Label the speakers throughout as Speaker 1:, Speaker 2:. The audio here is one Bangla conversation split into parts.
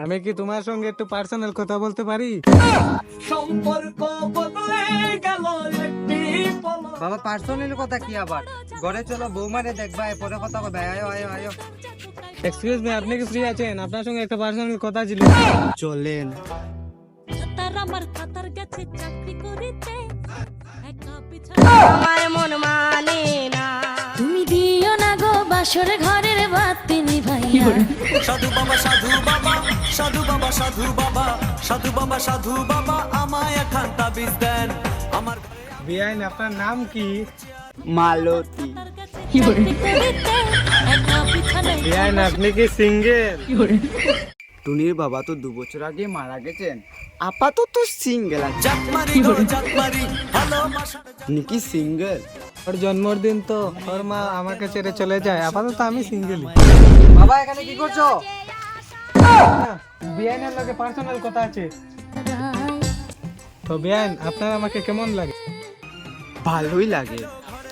Speaker 1: আমি কি তোমার সঙ্গে একটু পার্সোনাল কথা বলতে পারি?
Speaker 2: সম্পর্ক বদলে গেল একটি পলক।
Speaker 3: বাবা পার্সোনাল কথা কি আবার? ঘরে চলো বৌমারে দেখবা পরে কথা কবে। আয়ো আয়ো আয়ো।
Speaker 1: এক্সকিউজ মি, আপনি কি ফ্রি আছেন? আপনার সঙ্গে একটা পার্সোনাল কথা ছিল।
Speaker 3: চলেন।
Speaker 4: তার আমার কাতার গেছে চাকরি করিতে একা পিছনে
Speaker 5: আমার মন মানে না।
Speaker 4: তুমি দিও না গো বাসর ঘরের বাতি নিভাইয়া
Speaker 2: সাধু বাবা সাধু বাবা সাধু বাবা সাধু বাবা সাধু বাবা সাধু বাবা আমায় একখান তাবিজ দেন। আমার
Speaker 1: বিআইন, আপনার নাম কি?
Speaker 3: মালতী।
Speaker 4: চাকরি করিতে একা পিছনে
Speaker 1: বিআইন, আপনি কি সিঙ্গেল?
Speaker 3: টুনির বাবা তো 2 বছর আগে মারা গেছেন, আপাতত সিঙ্গেল আছে।
Speaker 2: জাতমারি গো জাতমারি ভালোবাসার
Speaker 3: আপনি কি সিঙ্গেল?
Speaker 1: ওর জন্মদিন তো ওর মা আমাকে ছেড়ে চলে যায়, আপাতত আমি সিঙ্গেল।
Speaker 3: বাবা এখানে কি করছো?
Speaker 1: বিআইনের লগে পার্সোনাল কথা আছে। তো বিআইন, আপনার আমাকে কেমন লাগে?
Speaker 3: ভালোই লাগে,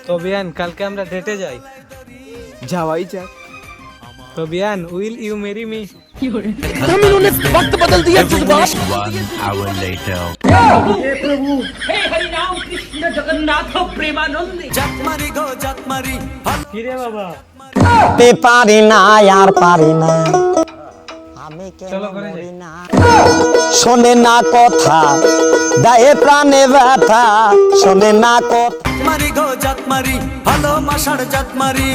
Speaker 1: তো বিআইন, কালকে আমরা ডেটে যাই।
Speaker 3: যাওয়াই যাক।
Speaker 1: তো বিআইন, উইল ইউ ম্যারি মি?
Speaker 2: জাতমারি গো জাতমারি
Speaker 1: কি রে বাবা?
Speaker 6: পারি না আর পারি না, আমি কেন
Speaker 1: চলো ঘরে যাই।
Speaker 6: মরি না। শোনে না কথা, দায়ে প্রাণে ব্যথা, শোনে না কথা।
Speaker 2: জাতমারি গো জাতমারি ভালোবাসার জাতমারি